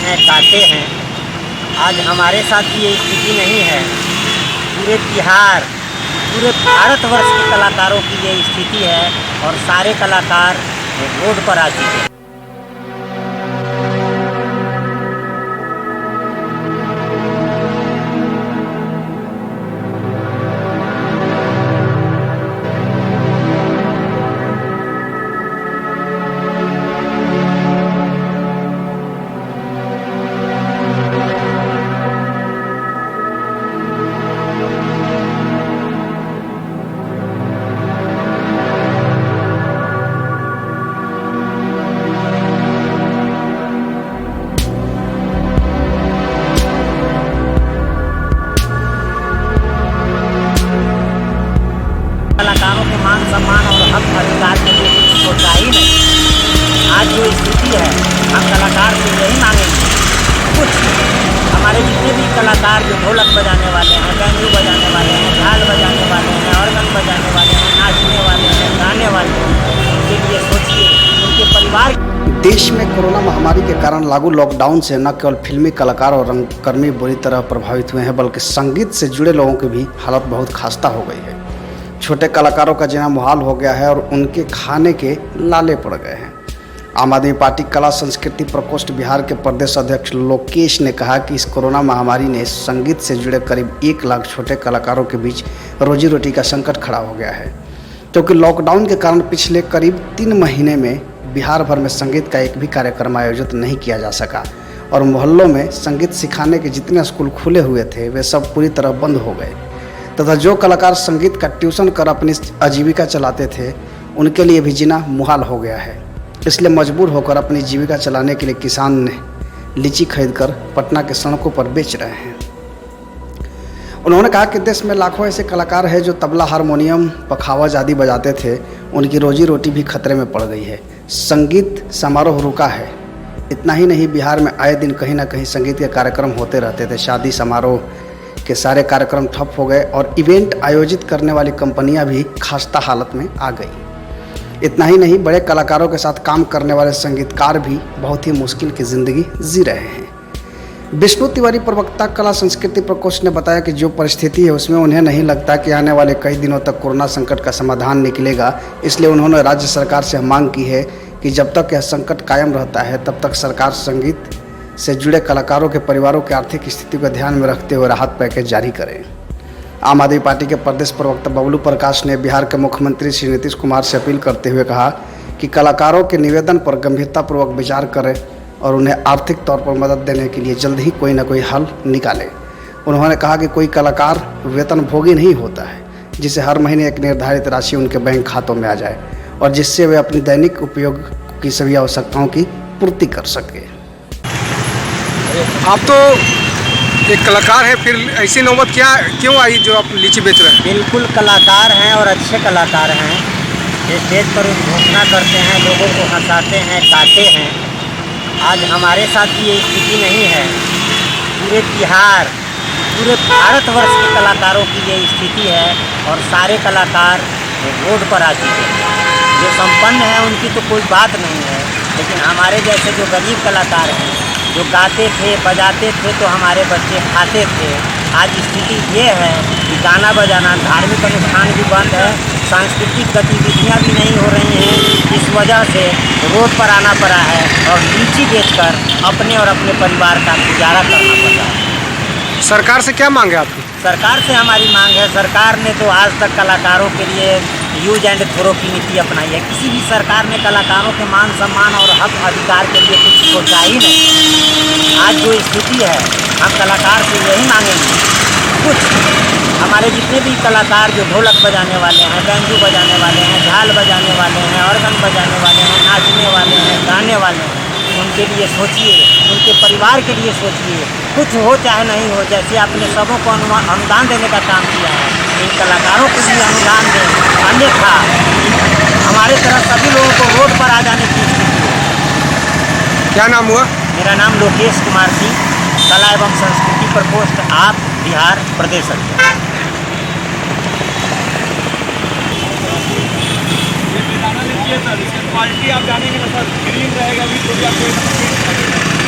हैं, गाते हैं। आज हमारे साथ भी ये स्थिति नहीं है। पूरे बिहार, पूरे भारतवर्ष के कलाकारों की ये स्थिति है और सारे कलाकार रोड पर आ चुके हैं। कलाकारों के मान सम्मान और हक अधिकार के लिए कुछ सोचा ही नहीं। आज जो स्थिति है, हम कलाकार से यही मांगेंगे कुछ हमारे जितने भी कलाकार जो ढोलक बजाने वाले हैं, बैंजू बजाने वाले हैं, झाल बजाने वाले हैं, ऑर्गन बजाने वाले हैं, नाचने वाले हैं, गाने वाले हैं, उनके लिए सोचिए, उनके परिवार। देश में कोरोना महामारी के कारण लागू लॉकडाउन से न केवल फिल्मी कलाकार और रंगकर्मी बुरी तरह प्रभावित हुए हैं, बल्कि संगीत से जुड़े लोगों की भी हालत बहुत खस्ता हो गई है। छोटे कलाकारों का जीना मुहाल हो गया है और उनके खाने के लाले पड़ गए हैं। आम आदमी पार्टी कला संस्कृति प्रकोष्ठ बिहार के प्रदेश अध्यक्ष लोकेश ने कहा कि इस कोरोना महामारी ने संगीत से जुड़े करीब 1 लाख छोटे कलाकारों के बीच रोजी रोटी का संकट खड़ा हो गया है, क्योंकि लॉकडाउन के कारण पिछले करीब 3 महीने में बिहार भर में संगीत का एक भी कार्यक्रम आयोजित नहीं किया जा सका और मोहल्लों में संगीत सिखाने के जितने स्कूल खुले हुए थे वे सब पूरी तरह बंद हो गए तथा जो कलाकार संगीत का ट्यूशन कर अपनी आजीविका चलाते थे उनके लिए भी जीना मुहाल हो गया है। इसलिए मजबूर होकर अपनी जीविका चलाने के लिए किसान ने लीची खरीदकर पटना के सड़कों पर बेच रहे हैं। उन्होंने कहा कि देश में लाखों ऐसे कलाकार हैं जो तबला, हारमोनियम, पखावज आदि बजाते थे, उनकी रोजी रोटी भी खतरे में पड़ गई है। संगीत समारोह रुका है। इतना ही नहीं, बिहार में आए दिन कहीं ना कहीं संगीत के कार्यक्रम होते रहते थे। शादी समारोह के सारे कार्यक्रम ठप हो गए और इवेंट आयोजित करने वाली कंपनियां भी खस्ता हालत में आ गई। इतना ही नहीं, बड़े कलाकारों के साथ काम करने वाले संगीतकार भी बहुत ही मुश्किल की ज़िंदगी जी रहे हैं। विष्णु तिवारी, प्रवक्ता कला संस्कृति प्रकोष्ठ ने बताया कि जो परिस्थिति है उसमें उन्हें नहीं लगता कि आने वाले कई दिनों तक कोरोना संकट का समाधान निकलेगा। इसलिए उन्होंने राज्य सरकार से मांग की है कि जब तक यह संकट कायम रहता है तब तक सरकार संगीत से जुड़े कलाकारों के परिवारों की आर्थिक स्थिति को ध्यान में रखते हुए राहत पैकेज जारी करें। आम आदमी पार्टी के प्रदेश प्रवक्ता बबलू प्रकाश ने बिहार के मुख्यमंत्री श्री नीतीश कुमार से अपील करते हुए कहा कि कलाकारों के निवेदन पर गंभीरतापूर्वक विचार करें और उन्हें आर्थिक तौर पर मदद देने के लिए जल्द ही कोई न कोई हल निकालें। उन्होंने कहा कि कोई कलाकार वेतनभोगी नहीं होता है जिसे हर महीने एक निर्धारित राशि उनके बैंक खातों में आ जाए और जिससे वे अपनी दैनिक उपयोग की सभी आवश्यकताओं की पूर्ति कर सकें। आप तो एक कलाकार हैं, फिर ऐसी नौबत क्यों आई जो आप लीची बेच रहे हैं? बिल्कुल कलाकार हैं और अच्छे कलाकार हैं। ये स्टेज पर घोषणा करते हैं, लोगों को हंसाते हैं, गाते हैं। आज हमारे साथ भी ये स्थिति नहीं है। पूरे बिहार, पूरे भारतवर्ष के कलाकारों की ये स्थिति है और सारे कलाकार रोड पर आ चुके हैं। जो संपन्न हैं उनकी तो कोई बात नहीं है, लेकिन हमारे जैसे जो गरीब कलाकार हैं, जो गाते थे, बजाते थे तो हमारे बच्चे खाते थे, आज स्थिति ये है कि गाना बजाना, धार्मिक अनुष्ठान भी बंद है, सांस्कृतिक गतिविधियाँ भी नहीं हो रही हैं। इस वजह से रोड पर आना पड़ा है और लीची बेचकर अपने और अपने परिवार का गुजारा करना पड़ा है। सरकार से क्या मांग है आपकी? सरकार से हमारी मांग है, सरकार ने तो आज तक कलाकारों के लिए यूज एंड थ्रो की नीति अपनाई है। किसी भी सरकार ने कलाकारों के मान सम्मान और हक अधिकार के लिए कुछ सोचा ही नहीं। आज जो स्थिति है, हम कलाकार से यही मांगेंगे कुछ हमारे जितने भी कलाकार जो ढोलक बजाने वाले हैं, बैंजू बजाने वाले हैं, झाल बजाने वाले हैं, ऑर्गन बजाने वाले हैं, नाचने वाले हैं, गाने वाले हैं, उनके लिए सोचिए, उनके परिवार के लिए सोचिए। कुछ हो चाहे नहीं हो, जैसे आपने सबों को अनुदान देने का काम किया है, इन कलाकारों को भी अनुदान दें, अन्यथा हमारे तरह सभी लोगों को रोड पर आ जाने की स्थिति है। क्या नाम हुआ? मेरा नाम लोकेश कुमार सिंह, कला एवं संस्कृति प्रकोष्ठ आप बिहार प्रदेश अध्यक्ष। क्वालिटी आप जानेंगे ना सर, ग्रीन रहेगा भी तो भी आपको